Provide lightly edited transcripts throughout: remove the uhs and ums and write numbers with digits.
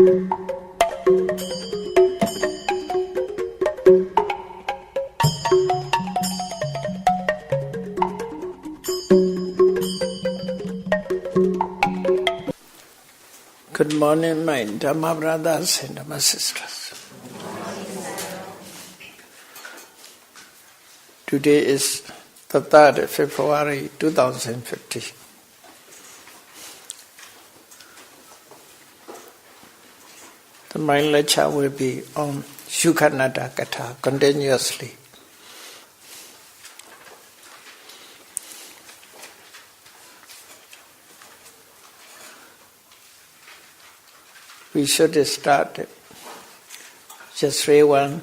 Good morning, my Dhamma brothers and Dhamma sisters. Today is the 3rd February 2050. The mind lecture will be on Shukhanata Katha continuously. We should start just read one.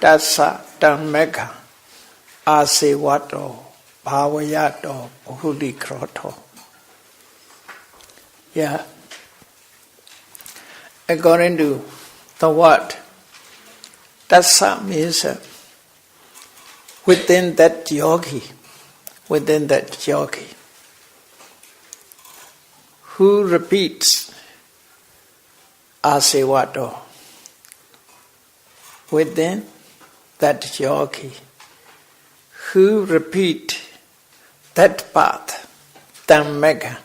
Tassa Dhammeka Asevato Bhavayato Bahuli Kroto. Yeah. According to the word, Tassa means within that yogi, who repeats Asevato, within that yogi, who repeat that path, Dhammeka.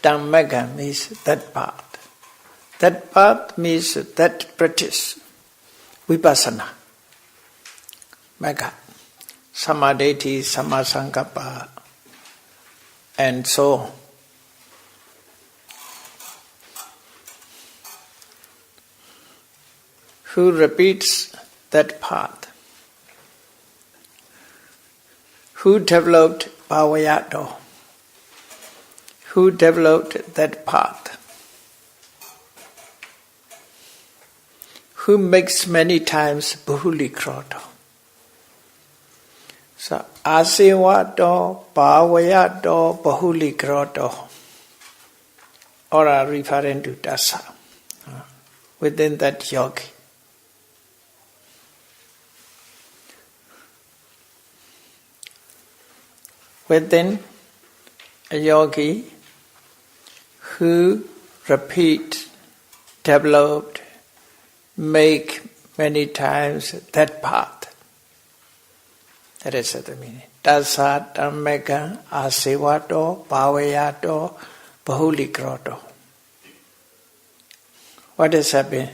Dhammeka means that path. That path means that practice, Vipassana, Magga, Samadhi, Sammasankappa, and so on. Who repeats that path, who developed Bhavayato, who developed that path, who makes many times Bahuli Kroto. So, Asevato, Bhavayato, Bahuli Kroto, or are referring to Dasa, within that yogi. Within a yogi who repeat, developed, make many times that path. That is the meaning. Tassa Dhammeka Asevato Bhavayato Bahuli Kroto. What does that mean?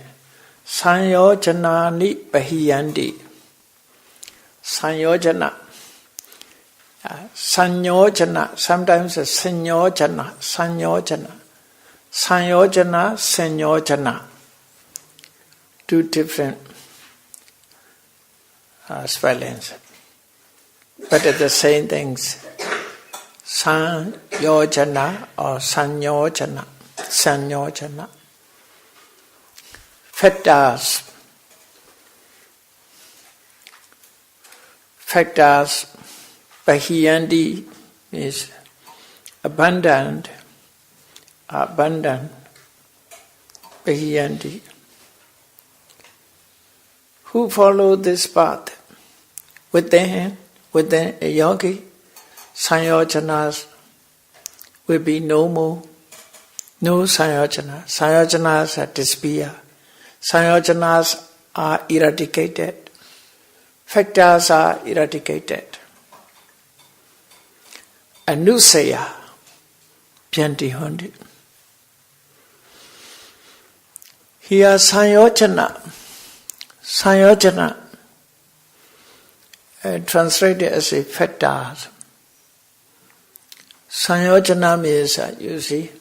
Sanyojanani Bahiyandi. Sanyojana. Sanyojana, sometimes Sanyojana, Sanyojana. Sanyojana, Sanyojana. Two different spellings. But it's the same things. Sanyojana or Sanyojana. Sanyojana. Factors. Factors. Bahiyandi is abundant, Bahiyandi. Who follow this path? Within a yogi, Sanyojanas will be no more. No Sanyojana. Sanyojanas are disappear. Sanyojanas are eradicated. Factors are eradicated. Anusaya, Pyanti Hondi. Here Sanyojana, translated as a factor. Sanyojana means, you see,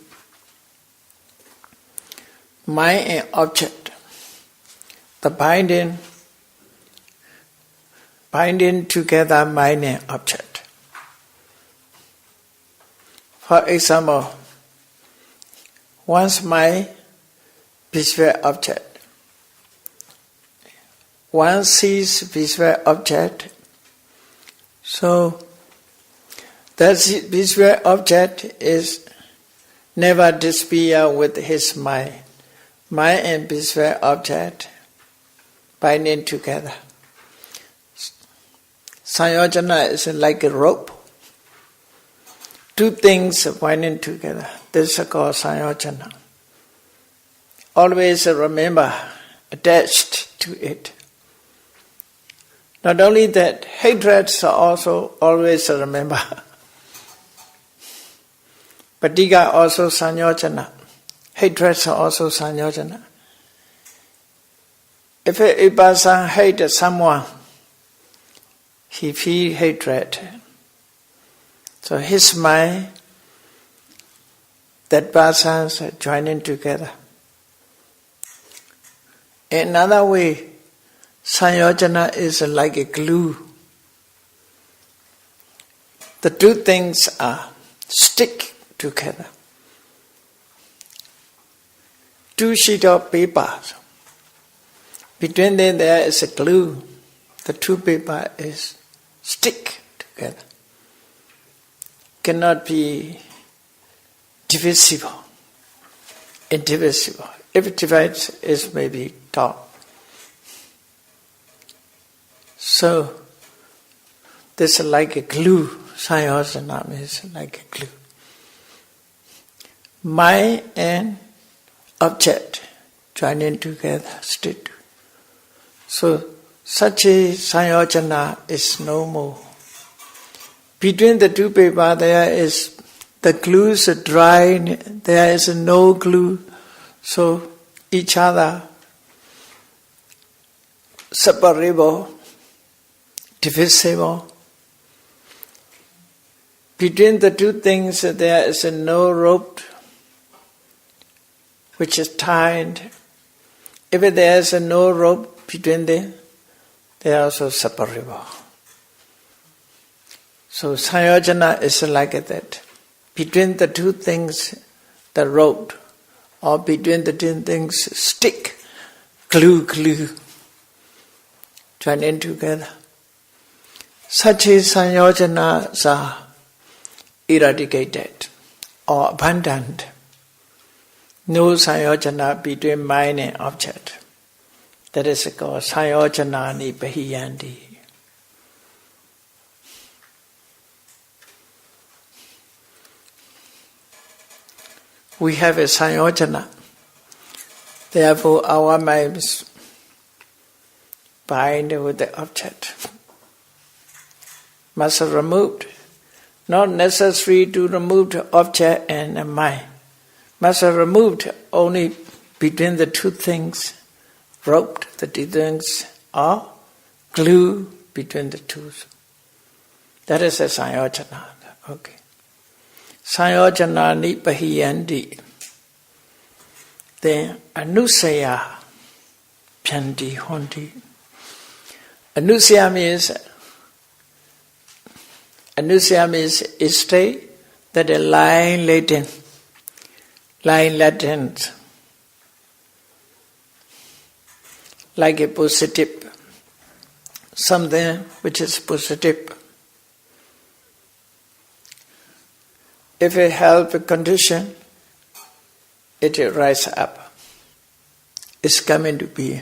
mind and object. The binding together mind and object. For example, one's mind visual object. One sees visual object, so that visual object is never disappear with his mind. Mind and visual object binding together. Sanyojana is like a rope. Two things binding together. This is called Sanyojana. always remember, attached to it. Not only that, hatreds are also always remember. Patika also sanyojana. Hatreds are also sanyojana. If a person hates someone, he feels hatred. So his mind, that persons are joining together. Another way, sanyojana is like a glue. The two things are stick together. Two sheets of paper. Between them there is a glue. The two paper is stick together. Cannot be divisible, indivisible. If it divides, it may be torn. So, this is like a glue. Sanyojana is like a glue. Mind and object joining together, stick. So, such a sanyojana is no more. Between the two paper, there is the glues are dry, there is no glue, so each other separable, divisible. Between the two things, there is no rope which is tied. If there is no rope between them, they are also separable. So sanyojana is like that. Between the two things, the rope, or between the two things, stick, glue, joining together. Such a sanyojana are eradicated or abundant. No sanyojana between mind and object. That is called sanyojana nibbahiyandi. We have a sanyojana. Therefore, our minds bind with the object. Must be removed. Not necessary to remove the object and the mind. Must be removed only between the two things. Roped the two things, or glue between the two. That is a sanyojana. Okay. Sanyojana nibbahiyandi. Then anusaya pyanti honti. Anusaya means a state that is lying latent, like a positive, something which is positive. If a health condition, it will rise up. It's coming to be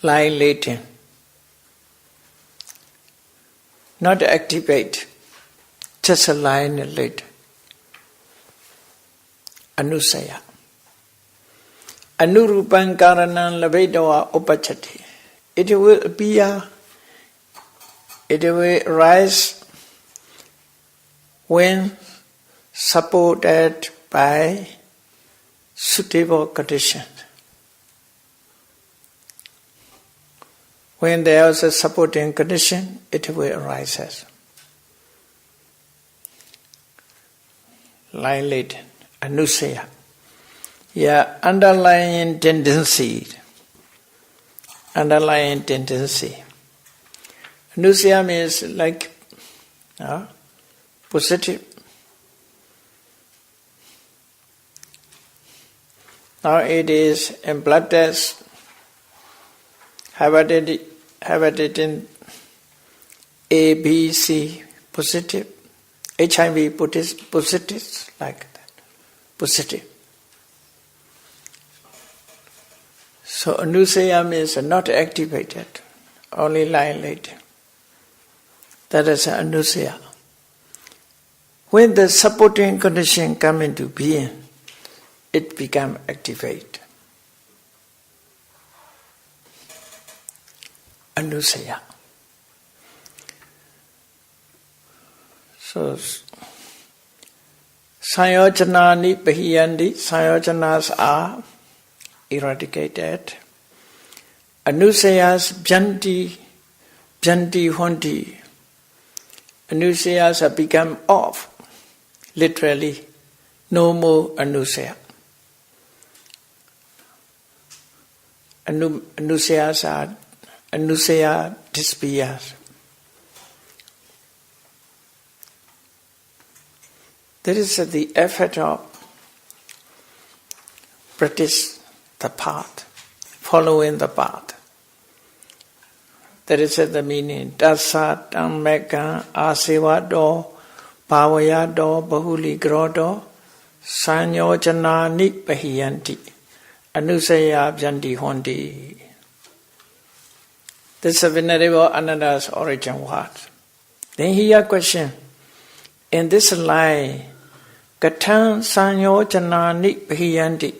lying latent. Not activate, just a lying latent. Anusaya. Anurupan karanan lavedawa upachati. It will appear, it will rise when supported by suitable conditions. When there is a supporting condition, it will arise. Lying latent, anusaya. Yeah, underlying tendency. Anusaya means like positive. Now it is in blood test, hepatitis A, B, C positive, HIV positive, like that, positive. So anusaya means not activated, only lying latent. That is anusaya. When the supporting condition come into being, it become activate. Anusaya. So, Sanyojanani Bahiyandi, Sanyojanas are eradicated. Anusayas Byanti Hondi. Anusayas have become off. Literally, no more anusaya. Anusayas are anusaya disappears. That is the effort of practice the path, following the path. That is the meaning. Dasa Dhammeka Asivado Bhavayado Bahuli Grodo Sanyojanani Bahiyanti Anusaya Byanti Hondi. This is a Venerable Ananda's origin word. Then here question. In this line, Katang Sanyojanani Bahiyanti,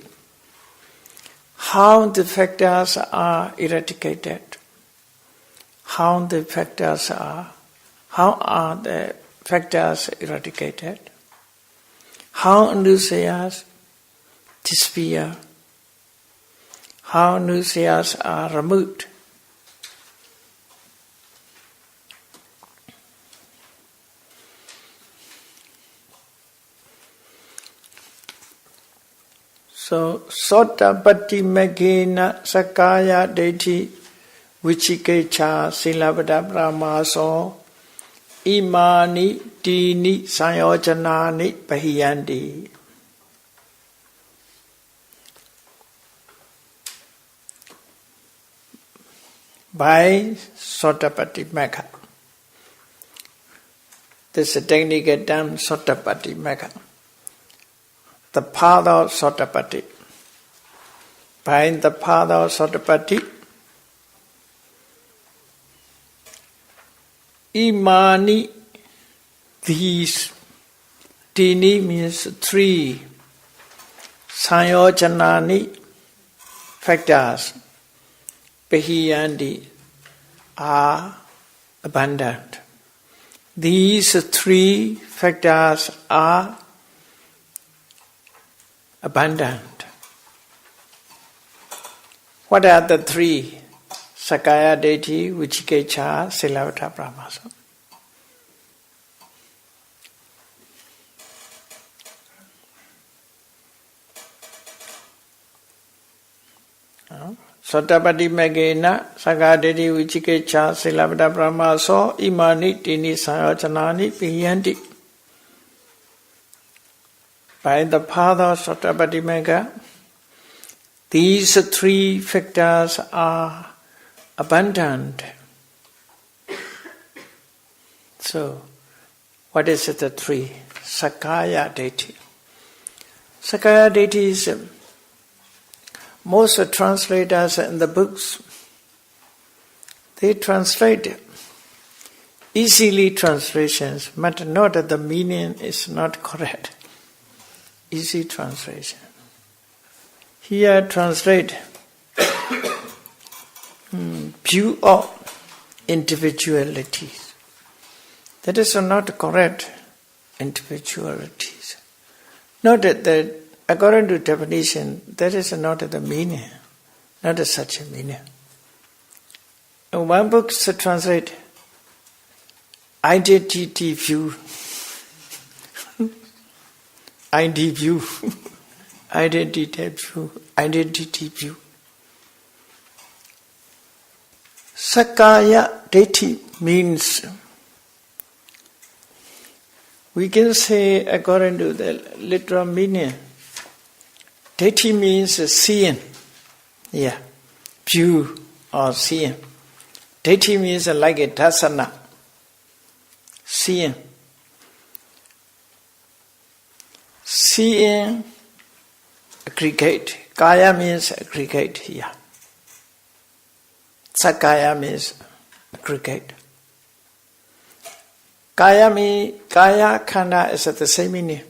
how the factors are eradicated? How are the factors eradicated? How anusayas disappear? How anusayas are removed? So, Sotapatti Magena Sakaya Deiti Vichikecha Silabada Brahmaso Imani Dini Sanyojanani Bahiyandi. By Sotapatti Magga. This is a technical term, Sotapatti Magga. The path of Sotapatti. By the path of Sotapatti, Imani, these, Dini means three, Sanyojanani, factors, Bahiyandi, are abundant. These three factors are abundant. What are the three? Sakaya Deiti, Vichikecha, Silavata Brahmasa. Sotapatti Magena, Sakaya Deiti, Vichikecha, Silavata Brahmasa, Imani, Dini, Sanyojanani, Bahiyanti. By the path of Sotapatti Magga, these three factors are abundant. So, what is it, the three? Sakaya Deiti. Sakaya Deiti is most translators in the books, they translate easily translations, but note that the meaning is not correct. Easy translation. Here translate view of individualities. That is not correct. Individualities. Note that according to definition, that is not the meaning, not such a meaning. In one book translate identity view. ID view. Identity view. Sakaya Deiti means, we can say according to the literal meaning, Deiti means seeing. Yeah, view or seeing. Deiti means like a dasana, seeing. Seeing, aggregate. Kaya means aggregate here. Sakaya means aggregate. Kaya khanda is at the same meaning.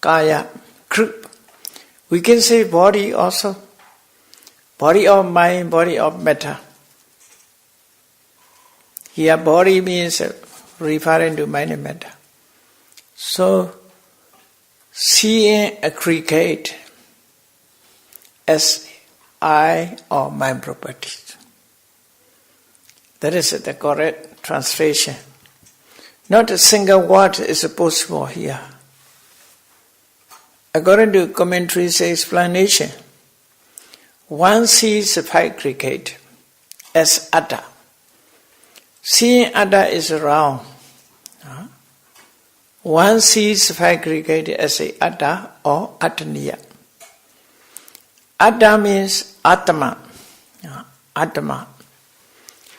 Kaya, group. We can say body also. Body of mind, body of matter. Here body means referring to mind and matter. So, seeing aggregate as I or mind properties. That is the correct translation. Not a single word is possible here. According to commentary's explanation, one sees the aggregate as Atta. Seeing Atta is wrong. One sees the aggregate as a Atta or Attaniya. Atta means Atma. Atma.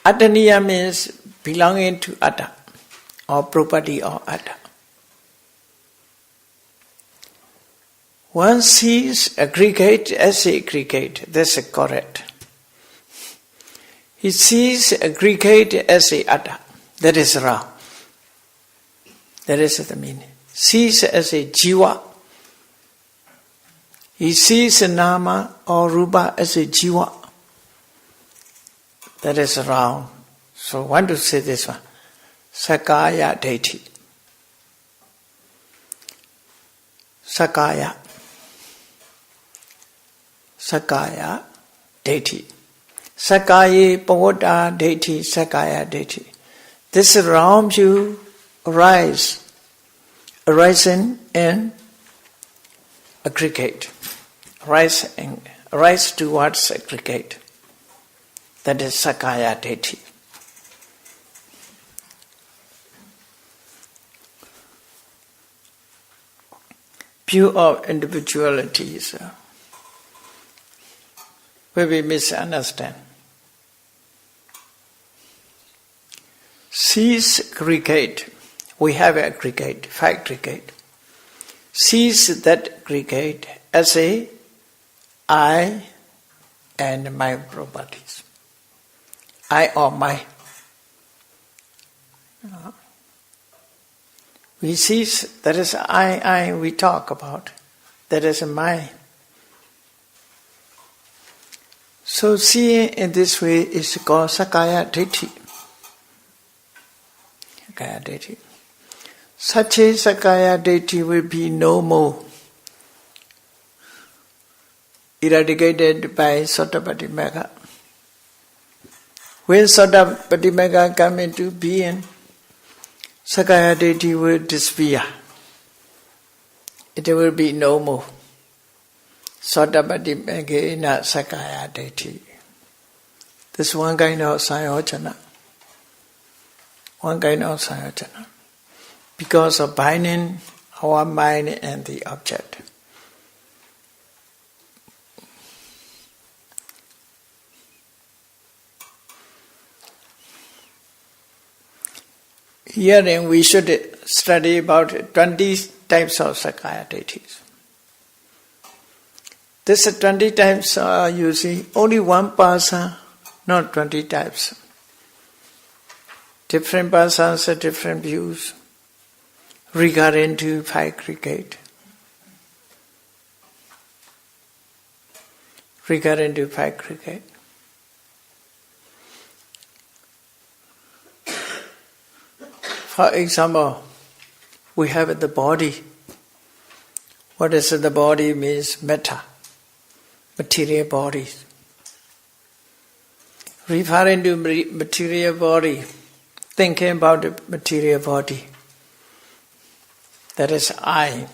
Attaniya means belonging to Atta or property of Atta. One sees aggregate as a aggregate. That's correct. He sees aggregate as a Atta. That is wrong. That is the meaning. Sees as a jiva. He sees a nama or rupa as a jiva. That is wrong. So I want to say this one. Sakaya deity. Sakaya. Sakaya deity. Sakaya pavoda deity. Sakaya deity. This wrong view arising in aggregate. Rise towards aggregate. That is Sakaya deity. View of individualities where we misunderstand. Sees aggregate. We have aggregate, aggregate. Sees that aggregate as a I and my properties. I or my. We see that is I we talk about. That is my. So seeing in this way is called Sakaya Ditti. Sakaya Ditti. Such a Sakaya Ditti will be no more. Eradicated by Sotapattī Magga. When Sotapattī Magga come into being, Sakaya deity will disappear. It will be no more. Sotapattī Maggena Sakaya deity. This is one kind of sayojana. One kind of sayojana. Because of binding our mind and the object. Herein we should study about 20 types of Sakaya deities. This 20 types are usually only one person, not 20 types. Different persons have different views regarding to aggregate. Regarding to aggregate. For example, we have the body. What is the body means? Matter. Material bodies. Referring to material body, thinking about the material body. That is I.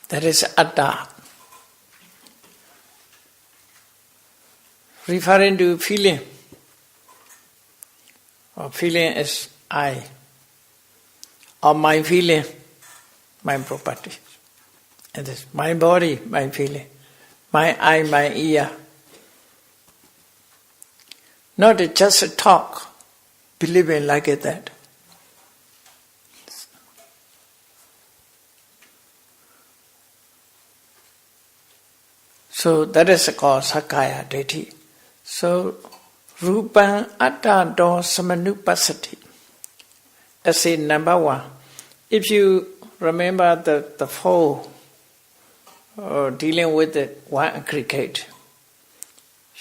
That is Atta. Referring to feeling. Or feeling is I. Or my feeling, my property. And this my body, my feeling. My eye, my ear. Not just a talk, believing like that. So that is called Sakaya deity. So Rupan Atta Do Samanupassati. As a number one. If you remember the four dealing with the one aggregate,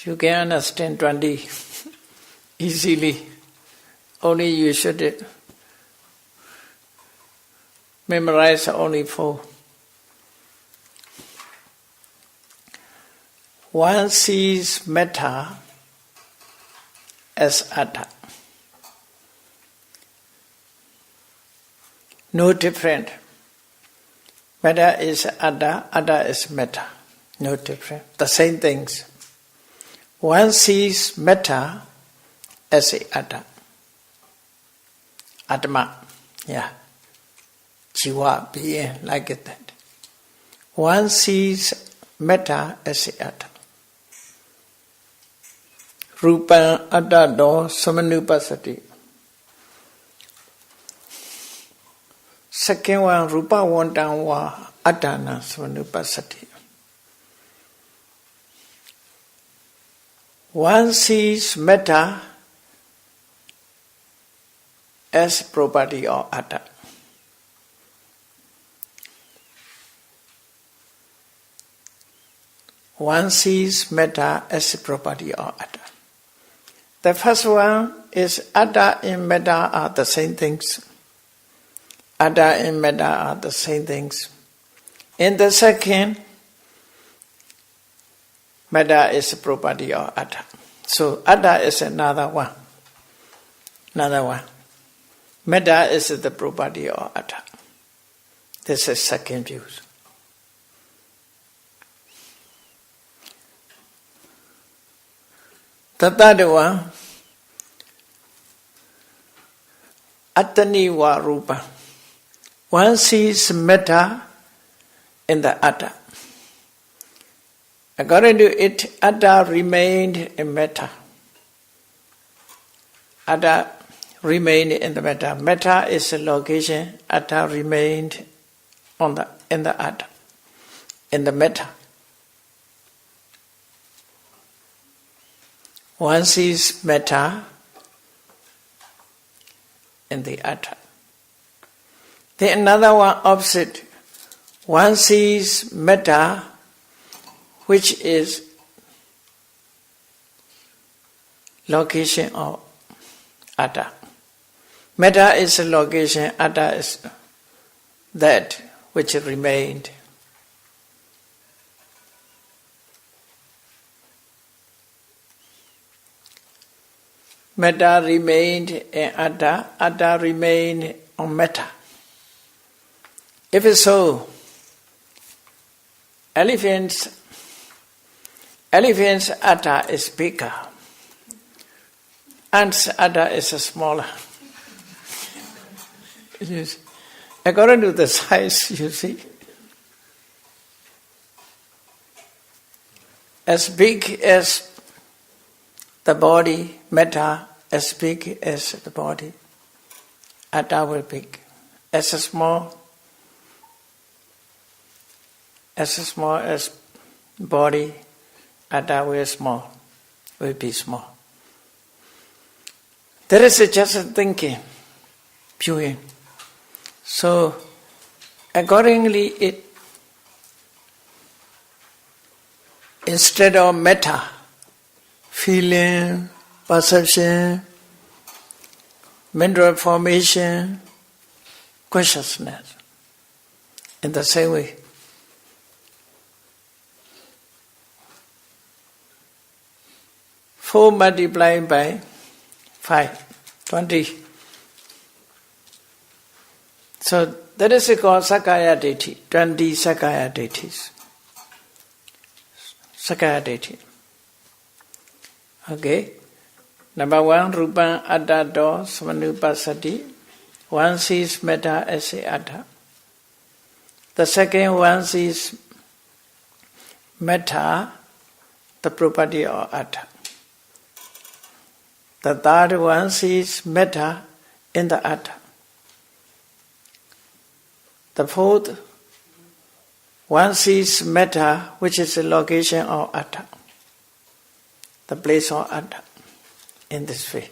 you can understand 20 easily. Only you should memorize only four. One sees metta as atta. No different. Metta is atta, atta is metta. No different. The same things. One sees metta as a atta. Atma. Yeah. Jiva, being like that. One sees metta as a atta. Rupa atta do samanupasati. Second one, rupa wantan wa attana samanupasati. One sees metta as property of atta. One sees metta as property of atta. The first one is atta and metta are the same things. Atta and metta are the same things. In the second, metta is property of atta. So atta is another one. Another one. Metta is the property of atta. This is second view. The third one, attani wa rupa. One sees metta in the atta. According to it, atta remained in metta. Atta remained in the metta. Metta is a location. Atta remained in the atta, in the metta. One sees metta in the atta. Then another one opposite. One sees metta, which is location of atta. Metta is a location, atta is that which remained. Metta remained in atta, atta remained on metta. If it's so, elephant's atta is bigger, ant's atta is smaller. According to the size, you see. As big as the body, metta, as big as the body, atta will be big. As small as body, atta will be small. There is just thinking, viewing. So, accordingly, it instead of metta, feeling, perception, mental formation, consciousness. In the same way, four multiplied by 5, 20. So that is called Sakaya Ditti, 20 Sakaya Dittis. Sakaya Ditti. Okay. Number one, Rupa Atta Do Samanupasati. One sees metta as a atta. The second one sees metta, the property of atta. The third one sees metta in the atta. The fourth one sees metta, which is the location of atta, the place of atta, in this way.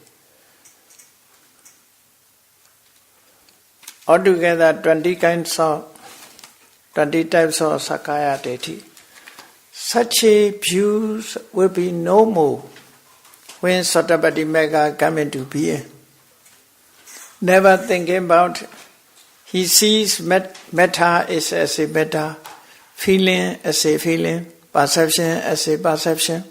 Altogether 20 types of Sakaya Deity. Such a views will be no more when Sotapaddi Megha come into being. Never thinking about, he sees metta is as a metta, feeling as a feeling, perception as a perception.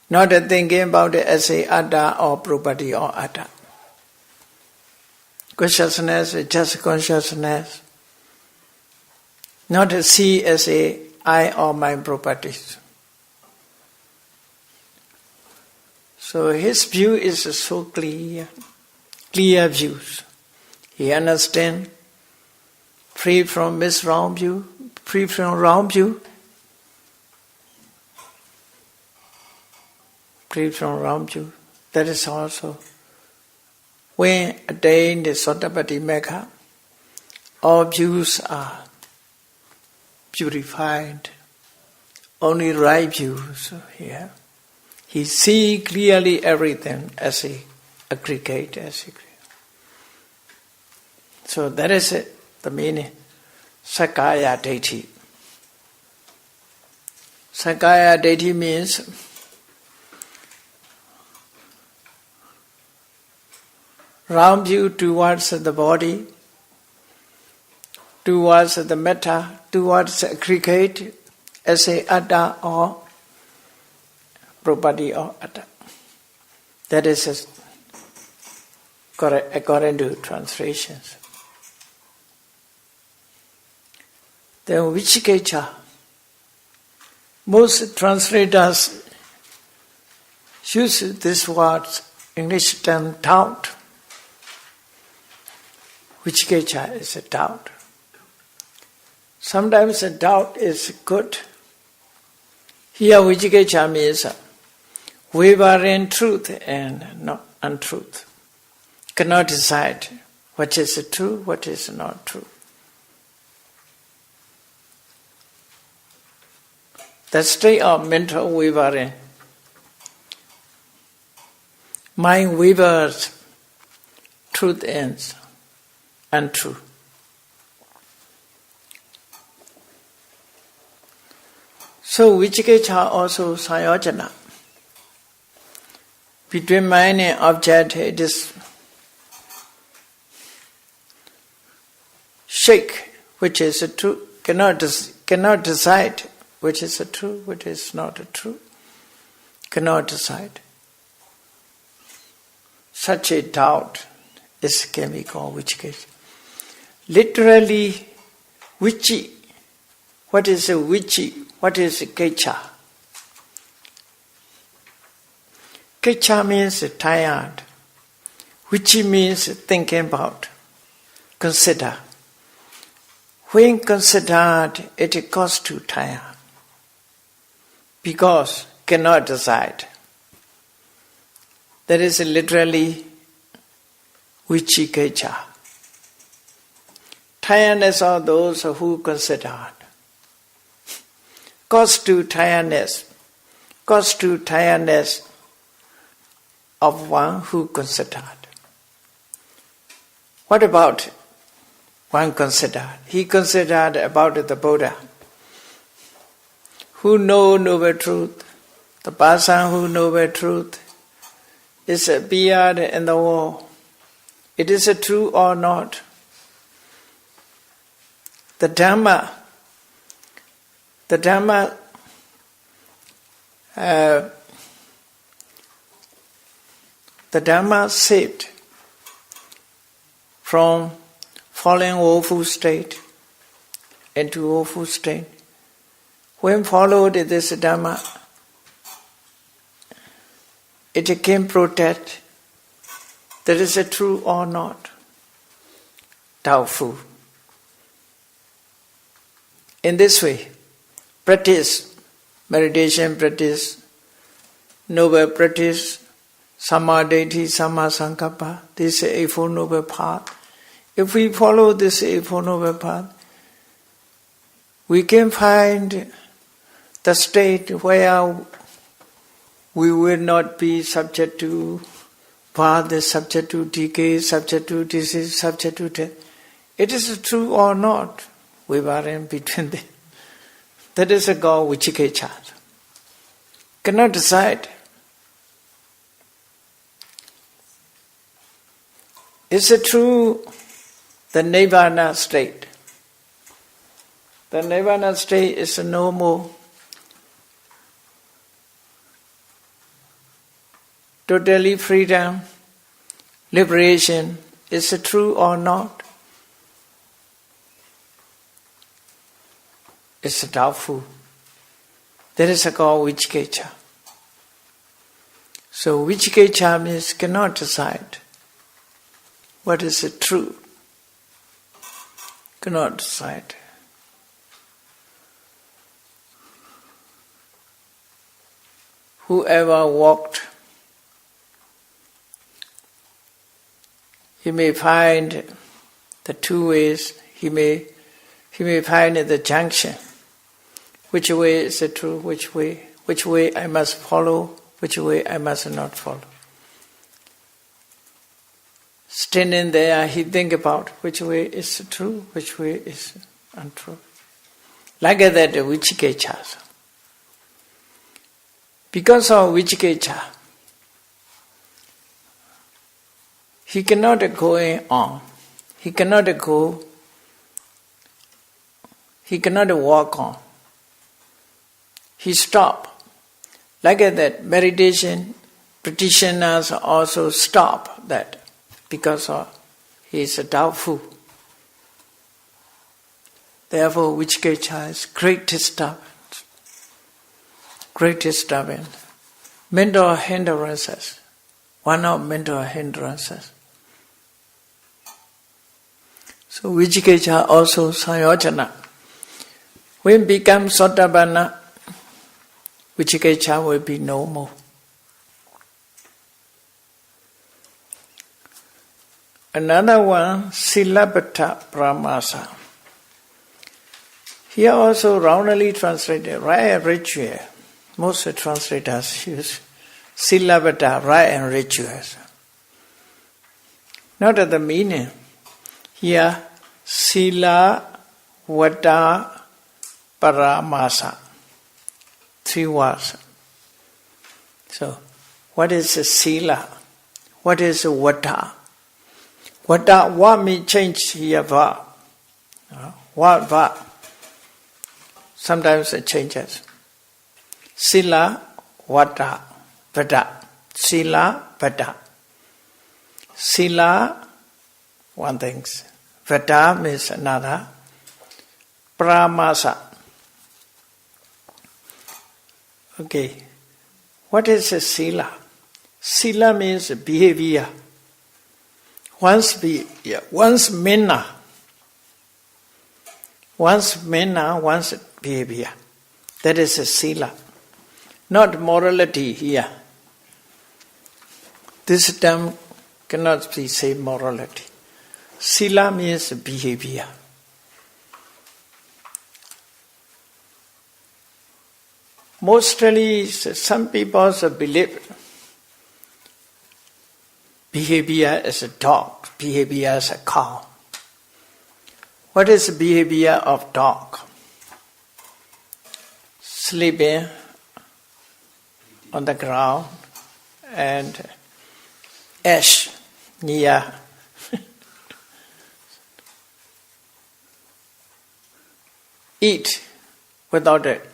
Not thinking about it as a atta or property or atta. Consciousness is just consciousness. Not to see as a I or my properties. So his view is so clear views. He understands, free from wrong view, free from wrong view, free from wrong view. That is also when attained the Sotapaddi Megha, all views are purified. Only right views here. He see clearly everything as a aggregate, So that is it, the meaning. Sakaya Deity. Sakaya Deity means round view towards the body, towards the metta, towards aggregate as a atta or property or atta. That is correct according to translations. Then Vichikecha. Most translators use this word, English term doubt. Vichikecha is a doubt. Sometimes a doubt is good. Here Vichikecha means wavering truth and not untruth. Cannot decide what is true, what is not true. The state of mental wavering. Mind wavers, truth ends, untrue. So Vichikecha also Sayojana. Between mind and object, it is shake, which is a true, cannot decide which is a true, which is not a true. Cannot decide. Such a doubt can be called Vichikecha. Literally, Vichi. What is a Vichi? What is a Kecha? Kecha means tired. Vichi means thinking about, consider. When considered, it causes to tire. Because cannot decide. That is literally Vichikecha. Tiredness are those who considered. Cause to tiredness of one who considered. What about one considered? He considered about the Buddha, who know noble truth. The person who knows truth is a beard in the wall. It is true or not? The Dhamma saved from falling woeful state into woeful state. When followed this Dhamma, it can protect that is it true or not. Doubtful. In this way, practice, meditation practice, noble practice, Samadhi, Samma Sankappa, this Eightfold Noble Path. If we follow this Eightfold Noble Path, we can find the state where we will not be subject to birth is subject to decay, subject to disease, subject to death. It is true or not? We were in between them. That is a God Vichikecha. Cannot decide. Is it true the Nirvana state? The Nirvana state is a no more. Totally freedom, liberation. Is it true or not? It's doubtful. There is a God Vichikecha. So Vichikecha means cannot decide. What is it true? Cannot decide. Whoever walked, he may find the two ways, he may find the junction. Which way is the true, which way I must follow, which way I must not follow. Standing there, he think about which way is true, which way is untrue. Like that, Vichikecha. Because of Vichikecha, he cannot go on. He cannot walk on. He stop. Like that, meditation practitioners also stop that because he is doubtful. Therefore, Vichikecha is great disturbance. Great disturbance. Mental hindrances. One of mental hindrances. So Vichikecha also Sanyojana. When become Sotabana, Vichikecha will be no more. Another one, Silabhata Pramasa. Here also wrongly translated, right and ritual. Most translators use Silabhata, right and rituals. Not at the meaning. Here, Sila, Vata, Paramasa. 3 words. So, what is a Sila? What is a Vata? Vata, what may change here, va. What, va. Sometimes it changes. Sila, Vata, Vata. Sila, Vata. Sila, one thing. Vata means another. Pramasa. Okay. What is a sila? Sila means behavior. One's behavior, one's manner. One's manner, one's behavior. That is a sila. Not morality here. This term cannot be said morality. Sila means behavior. Mostly, some people believe behavior as a dog, behavior as a cow. What is the behavior of dog? Sleeping on the ground and ash near eat without it.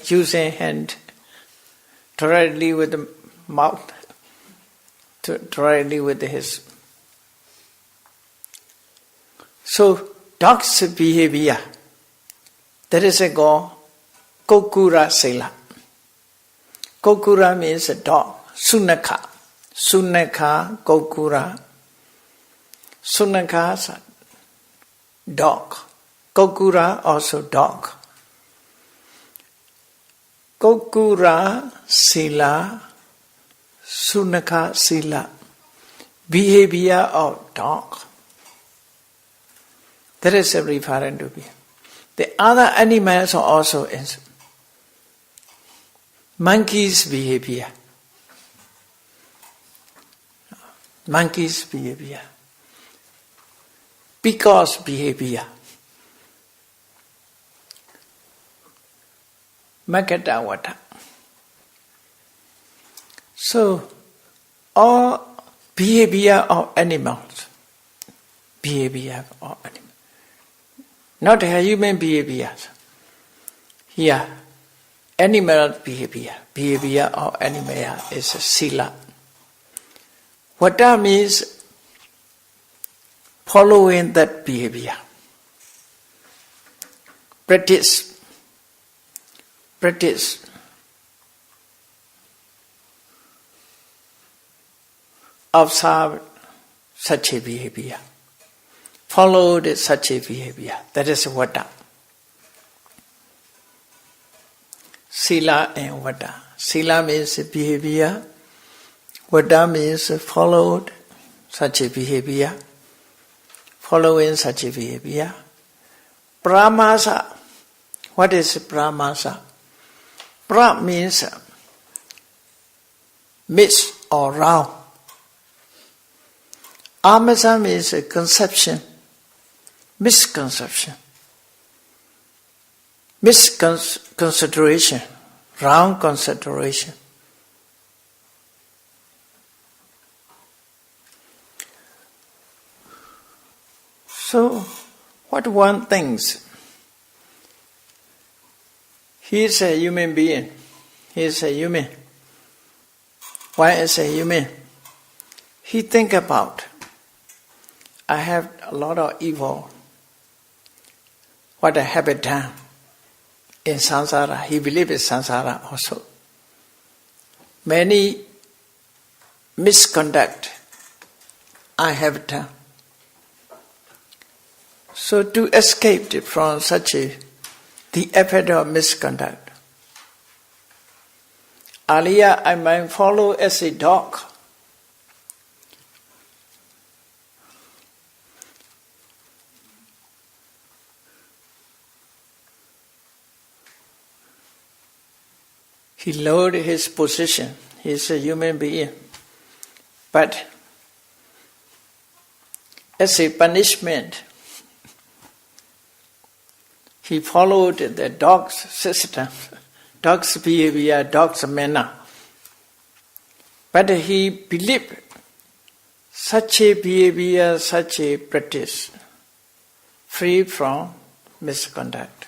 Using hand directly with the mouth, directly with his. So, dog's behavior, that is a go, Kokura Sila. Kokura means a dog, Sunaka. Sunaka, Kokura. Sunaka, dog. Kokura, also dog. Kokura Sila, Sunaka Sila, behavior of dog. That is referring to be. The other animals are also in. Monkey's behavior. monkey's behavior, peacock's behavior, Makatawata. So, all behavior of animals, not a human behavior. Here, animal behavior of animal is sila. Vata means following that behavior. Practice. Observe such a behavior. Followed such a behavior. That is vata. Sila and vata. Sila means behavior. Vata means followed such a behavior. Following such a behavior. Pramasa. What is pramasa? Pra means miss or round. Amasa means conception, misconception, misconsideration, wrong consideration. So, what one thinks? He is a human being. He is a human. Why is a human? He think about, I have a lot of evil. What I have done in samsara. He believes in samsara also. Many misconduct I have done. So to escape from such the effect of misconduct. Earlier I might follow as a dog. He lowered his position. He is a human being. But as a punishment, he followed the dog's system, dog's behavior, dog's manner. But he believed such a behavior, such a practice, free from misconduct.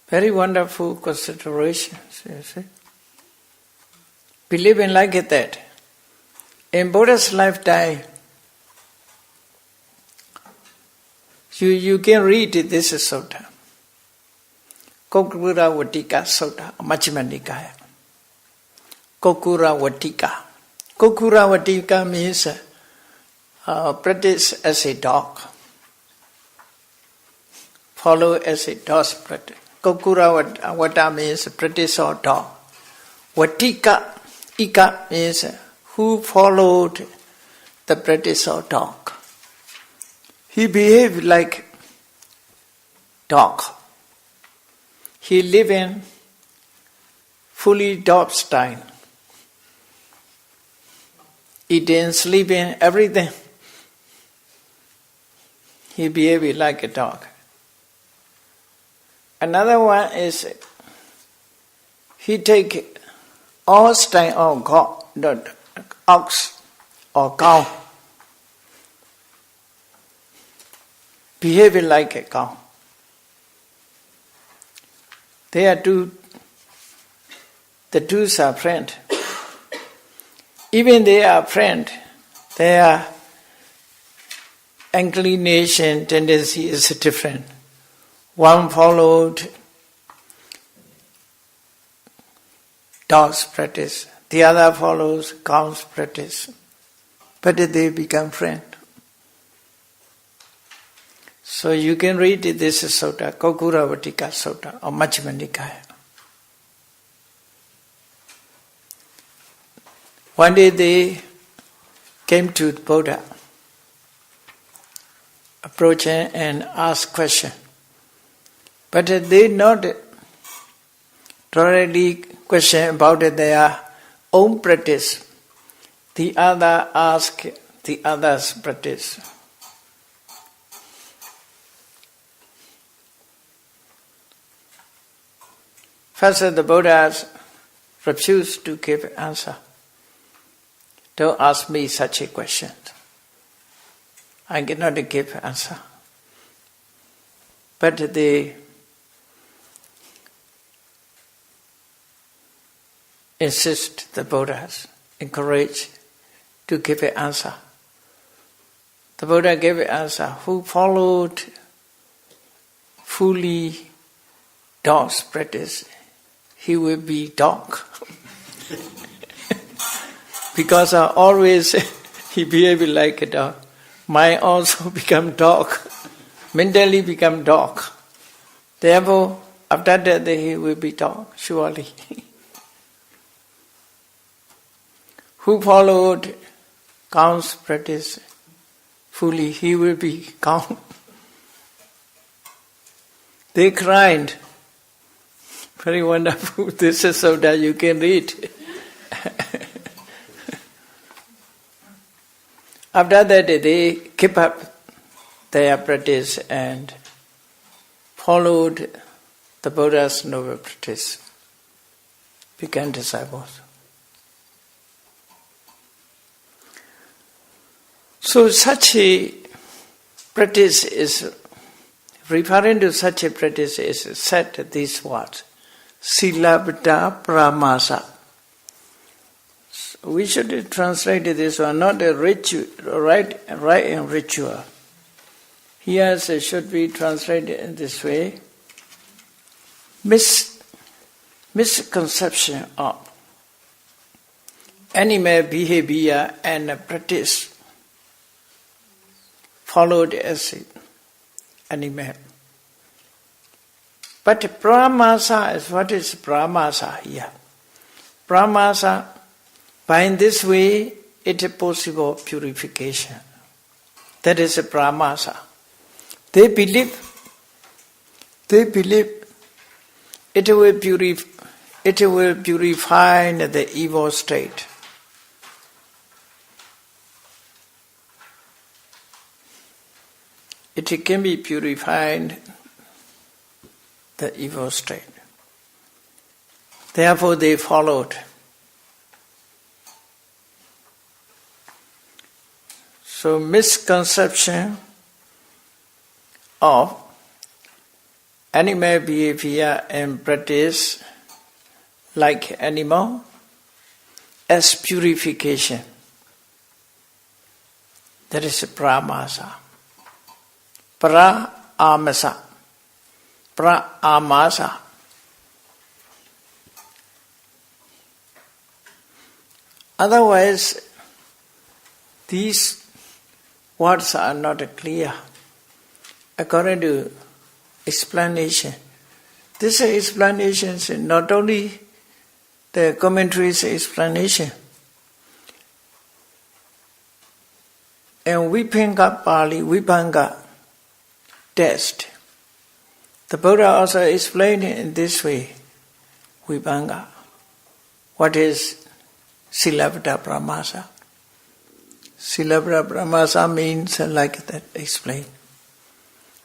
Very wonderful considerations, you see. Believing like that. In Buddha's lifetime, you can read this sutta. Kokura Vatika Sutta, Majjhima Nikaya. Kokura Vatika. Kokura Vatika means practice as a dog. Follow as a dog's practice. Kokura Vata means practice of dog. Vatika, Ika means who followed the practice of dog. He behaved like dog. He lived in fully dog style. Eating, sleeping, everything. He behaved like a dog. Another one is he take all style of ox or cow. Behave like a cow. They are the two are friends. Even they are friends, their inclination, tendency is different. One followed dog's practice, the other follows cow's practice. But they become friends. So you can read this sutta, Kokura Vatika Sutta, or Majjhima Nikaya. One day they came to Buddha, approaching and asked question. But they not directly question about their own practice, the other ask the other's practice. First, the Buddhas refused to give answer. Don't ask me such a question. I cannot give answer. But they insist, the Buddhas encourage to give an answer. The Buddha gave an answer. Who followed fully dog's practice, he will be dog. Because always he behaves like a dog. Mine also become dog. Mentally become dog. Therefore, after that he will be dog, surely. Who followed cow's practice fully, he will be cow. They cried. Very wonderful. This is so that you can read. After that, they kept up their practice and followed the Buddha's noble practice, became disciples. So such a practice is, referring to such a practice is said these words, Silabda Pramasa. We should translate this one, not a ritual, right and ritual. Here it should be translated in this way. Misconception of animal behavior and practice followed as animal. But pramasa is, what is pramasa here? Pramasa, by in this way, it is possible purification. That is a pramasa. They believe it will purify the evil state. It can be purified, the evil state. Therefore they followed. So misconception of animal behavior and practice like animal as purification. That is pramasa. Pra-amasa. Pra-amasa. Otherwise, these words are not clear. According to explanation, this explanation is not only the commentary's explanation. And Vibhanga Pali, Vibhanga text, the Buddha also explained it in this way, Vibhanga. What is Silabda Pramasa? Silabda Pramasa means like that, explained.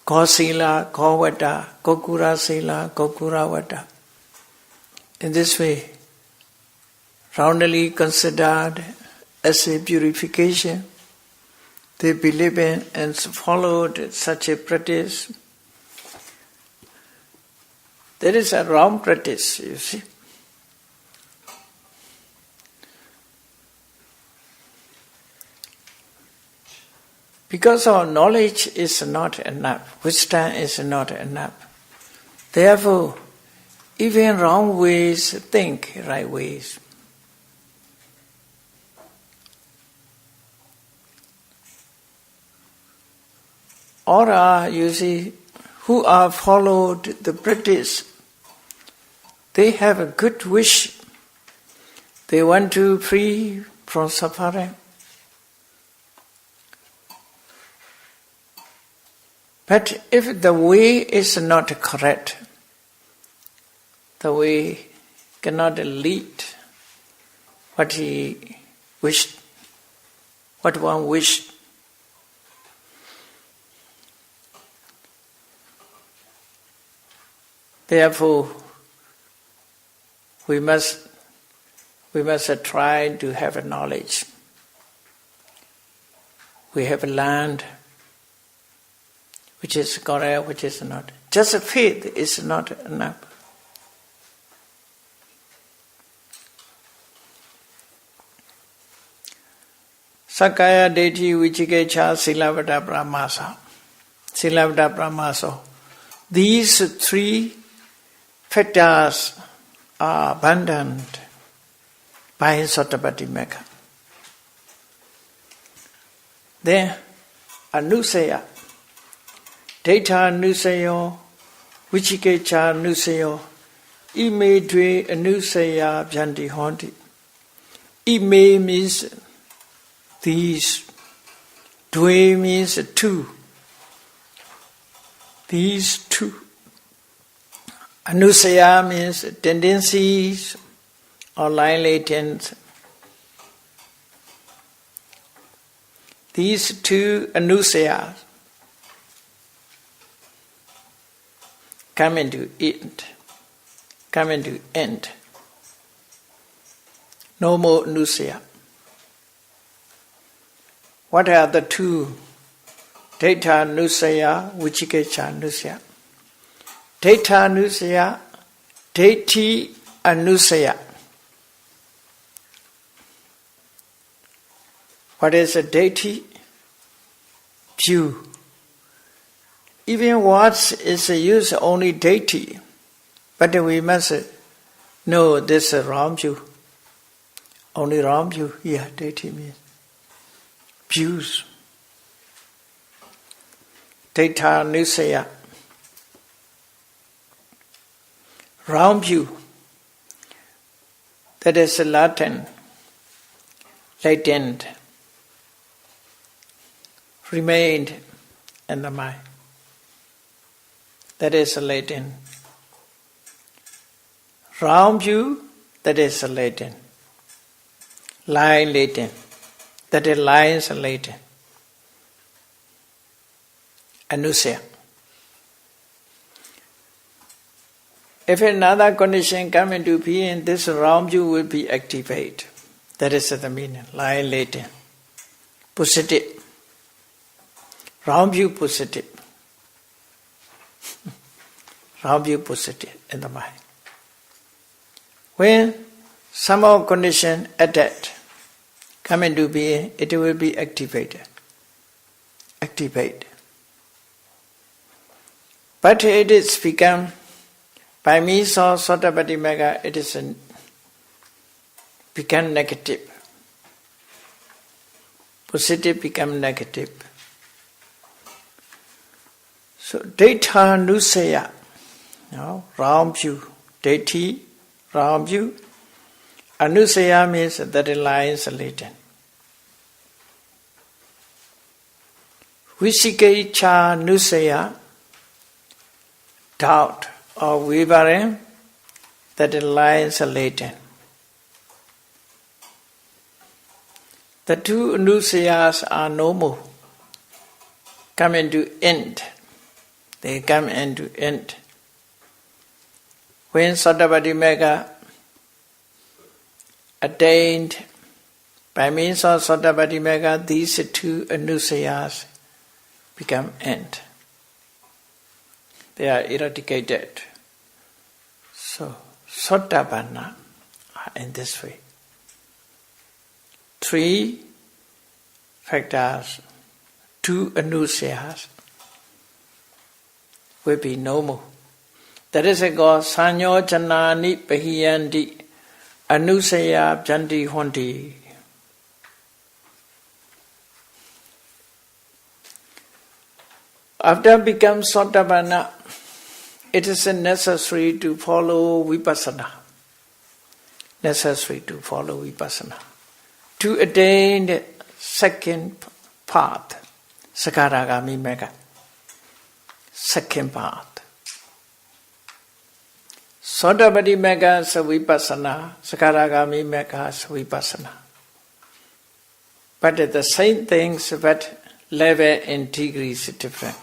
Ko sila, ko vata, kokura sila, kokura vata. In this way, roundly considered as a purification, they believe in and followed such a practice. There is a wrong practice, you see. Because our knowledge is not enough, wisdom is not enough. Therefore, even wrong ways think right ways. Or you see, who are followed the practice, they have a good wish. They want to free from suffering. But if the way is not correct, the way cannot lead what he wished, what one wished. Therefore, we must try to have a knowledge. We have learned which is correct, which is not. Just a faith is not enough. Sakaya Deiti Vichikecha Silavada Brahmasa. Silavada Brahmaso. These three factors are abandoned by Sotapaddi Megha. Then Anusaya. Data Anusayo, Vichikecha Anusayo, Ime Dve Anusaya Byanti Honti. Ime means these, Dve means two. These two. Anusaya means tendencies or line latent. These two anusayas come into end. No more anusaya. What are the two? Data anusaya, Vichikecha anusaya. Data anusaya, Deiti anusaya. What is a deity? View. Even words is used only deity, but we must know this is wrong view. Only wrong view. Yeah, deity means views. Data anusaya. Wrong view. That is latent. Remained in the mind. That is latent. Wrong view, that is latent. Line latent. That is lines latent. Anusaya. If another condition come into being, this wrong view will be activated. That is the meaning. Line latent. Positive. Wrong view positive. Wrong view positive in the mind. When some of condition adapt, come into being, it will be activated. Activate. But it is become, by means of Sotapaddi Megha, it is become negative. Positive become negative. So, Data Nusaya, wrong view. Deity, wrong view. Anusaya means that it lies latent. Vichikecha Nusaya, doubt or wavering, that it lies latent. The two anusayas are no more. Come into end. They come into end. When Sotapaddi Megha attained, by means of Sotapaddi Megha, these two anusayas become end. They are eradicated. So, Sotapanna are in this way. Three factors, two anusayas will be no more. That is a God, Sanyo Janani Pahiyandi Anusaya Byanti Honti. After become Sotapanna, it is necessary to follow Vipassana. Necessary to follow Vipassana. To attain the second path, Sakaragami Megha. Second path. Sotapati Mega is Vipassana, Sakaragami Mega is Vipassana. But the same things, but level and degree is different.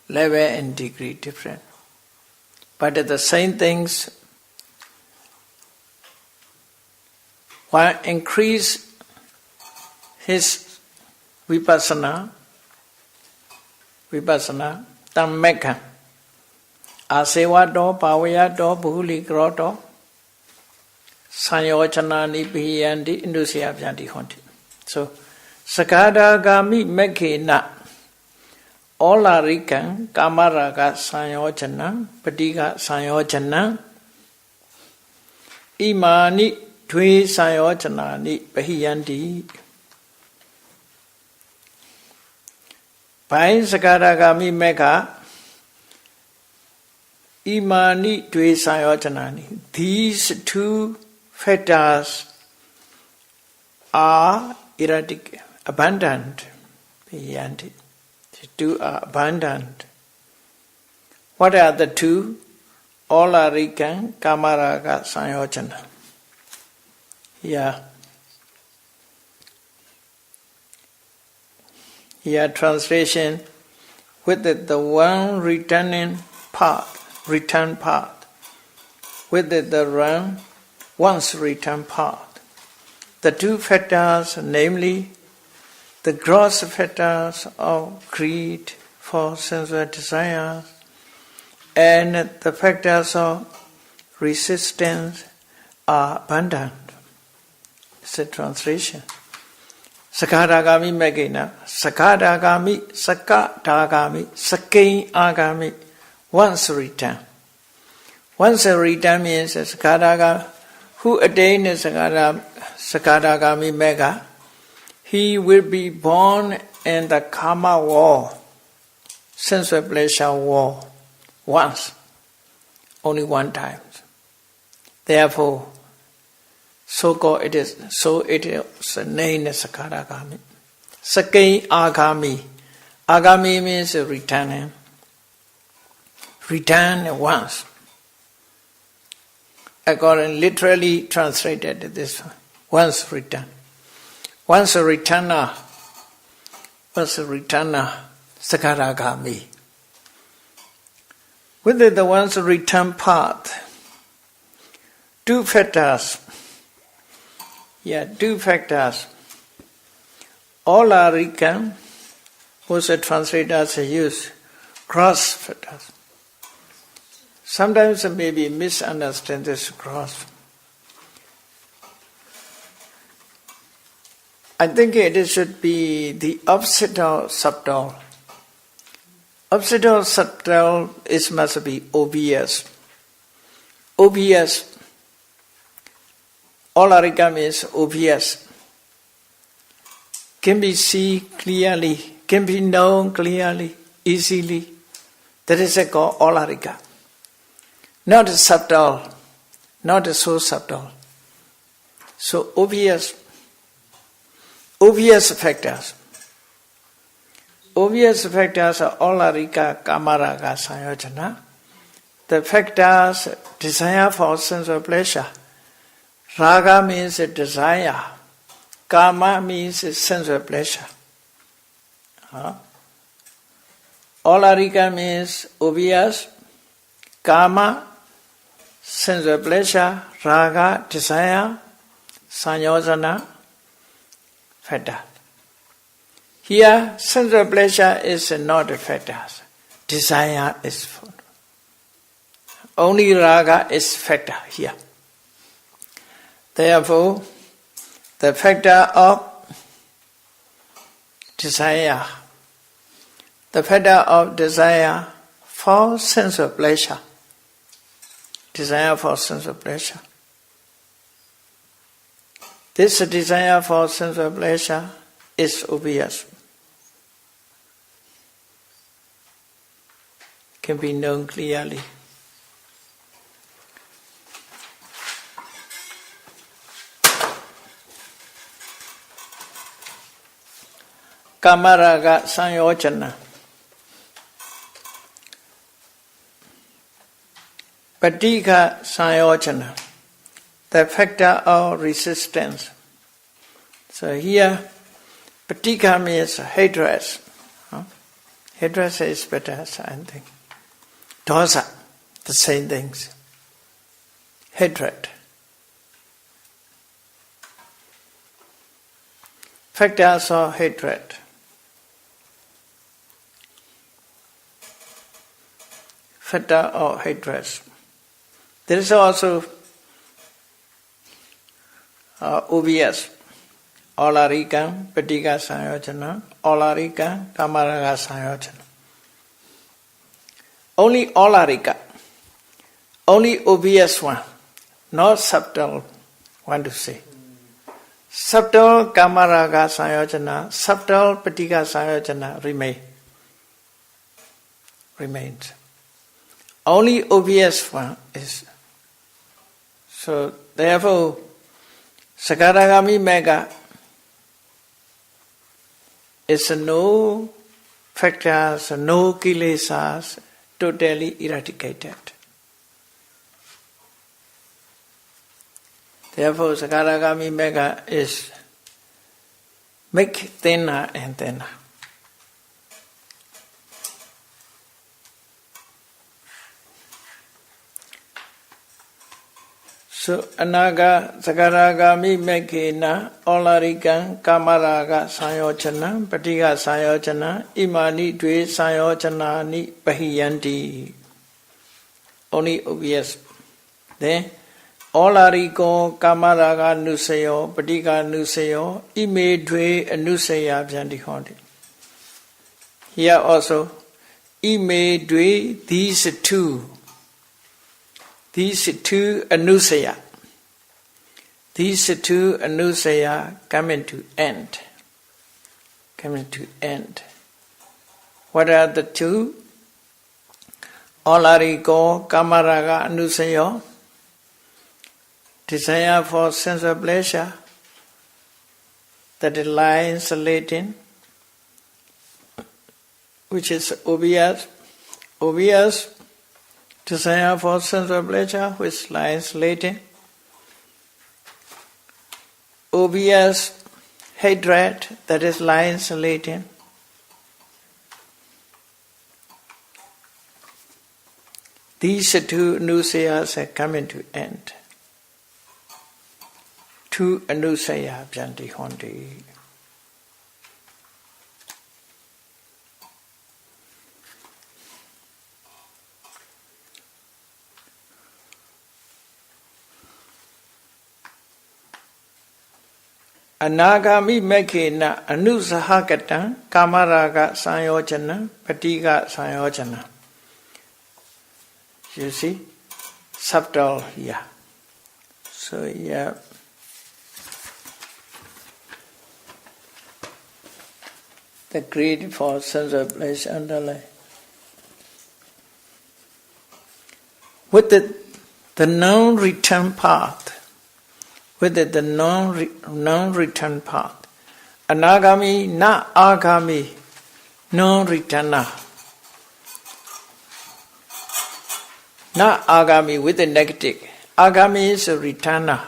Level and degree different. But the same things, one increase his Vipassana, Dhammeka, Asevato, Pavayato, Bhuli Groto, Sanyochana Nibhiyandi, Indusia Vyanti Honti. So, Sakadagami Mekina, Olarikan, Kamaraga Sanyochana, Patiga Sanyochana, Imani Tui Sanyochana Nibhiyandi. By Sakadagami Meka, Imani Dve Sayojanani. These two factors are erratic, abundant. The two are abundant. What are the two? Olarikan, Kamaraga, Sayojana. Here translation with the one return path, with the one once return path. The two factors, namely the gross factors of greed for sensual desires and the factors of resistance are abundant. It's a translation. Sakadagami Megina, Sakadagami, Sakain Agami, once return. Once a return means Sakadaga, who attained Sakadagami Mega, he will be born in the karma war, sensual pleasure war, once, only one time. Therefore, so-called it is named as Sakadagami. Sakain Agami. Agami means returning. Return once. According literally translated this one. Once return. Once a returner. Sakadagami. With the once return path, two factors. Two factors. All are reckoned, also translators use cross factors. Sometimes maybe misunderstand this cross. I think it should be the opposite of subtle. Opposite of subtle must be obvious. Obvious. Olarika means obvious. Can be seen clearly, can be known clearly, easily. That is called olarika. Not subtle, not so subtle. So obvious factors. Obvious factors are olarika, kamaraga, sayojana. The factors desire for sensual pleasure. Raga means desire. Kama means sensual pleasure. Olarika means obvious. Kama, sensual pleasure. Raga, desire. Sanyojana, factor. Here, sensual pleasure is not a factor. Desire is only raga is factor here. Therefore, the factor of desire for sensual pleasure. Desire for sensual pleasure. This desire for sensual pleasure is obvious. Can be known clearly. Kamaraga Sanyojana. Patika Sayojana, the factor of resistance. So here, Patika means hatred. Hatred is better, I think. Dosa, the same things. Hatred. Factors of hatred. Factor of hatred. There is also obvious. Olarika, Patika Sayojana, Olarika, Kamaraga Sayojana. Only Olarika, only obvious one, not subtle one to say. Subtle Kamaraga Sayojana, subtle Patika Sayojana remains. Only obvious one is. So therefore, Sakaragami Mega is no factors, no kilesas, totally eradicated. Therefore, Sakaragami Mega is make thinner and thinner. So, Anaga Sakaragami Mekena, Olarikan, Kamaraga Sayojana, Patika Sayojana, Imani Dwe Sayojana Ni Pahiyanti. Only obvious. Then, Olariko, Kamaraga Nusayo, Patika Nusayo, Ime Dwe Nusaya Byanti Hondi. Here also, Ime Dwe, these two anusaya. These two anusaya coming to end. What are the two? Olariko Kamaraga Anusayo. Desire for sense of pleasure that lies latent, which is obvious. Desire for sense of pleasure which lies latent. Obvious hatred that is lies latent. These two anusayas are coming to end. Two anusaya byanti hondi. Anagami Mekena Anusahakata Kamaraga Sayojana Patika Sayojana. You see? Subtle here. So yeah. The greed for sense of pleasure underline. With the non-return path. With the non-return path. Anagami, na agami, non-returner. Na agami with the negative. Agami is a returner.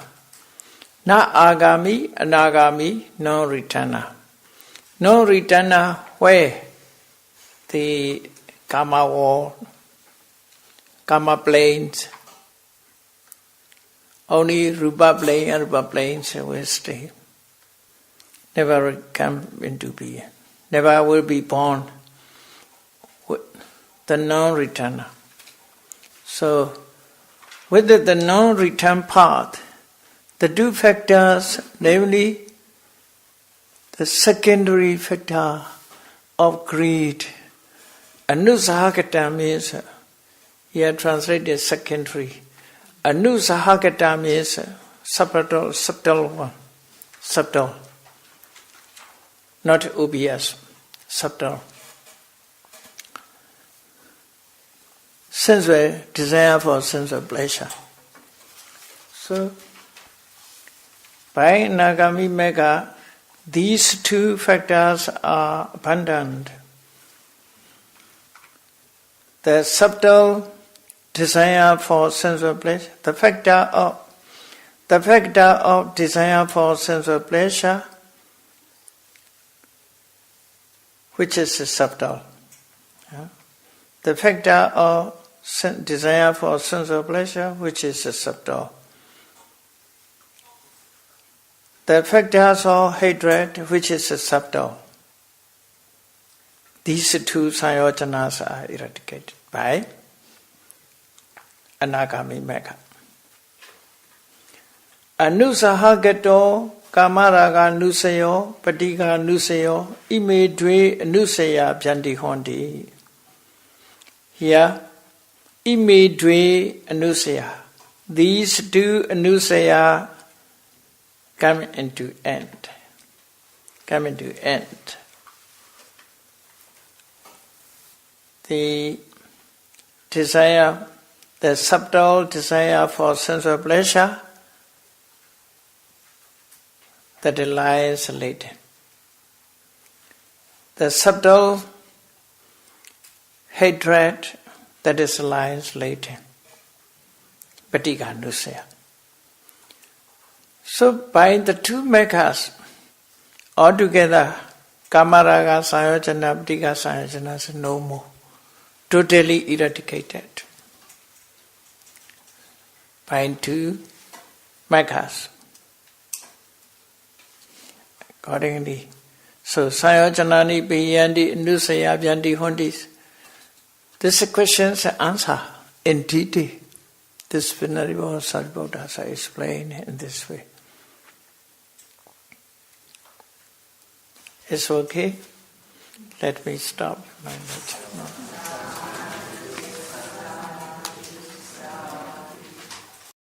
Na agami, anagami, non-returner. Non-returner where the karma war, karma planes, only rupa plane and rupa planes will stay. Never come into being. Never will be born. The non-returner. So, with the non-return path, the two factors, namely the secondary factor of greed, anusahakata means, here translated secondary. Anusahakata means subtle one. Subtle. Not obvious. Subtle. Sensual desire for sense of pleasure. So, by Nagami Mega, these two factors are abundant. The subtle desire for sensual pleasure, the factor of desire for sensual pleasure, which is subtle. The factor of desire for sensual pleasure, which is subtle. The factors of hatred, which is subtle. These two sayojanas are eradicated by Anagami Megha. Anusahagato kamaraga nusayo patiga nusayo ime dwe anusaya byanti hondi. Here, ime dwe anusaya. These two anusaya come into end. The desire, the subtle desire for sensual pleasure that lies latent. The subtle hatred that lies latent. Patigha nusaya. So by the two meghas, altogether, kamaraga sayojana, patigha sayojana is no more. Totally eradicated by two meghas. Accordingly, so sayojanani piyanti nusaya byanti hondis. This question's answer in detail. This Venerable Sariputta has explained in this way. It's okay? Let me stop my lecture now.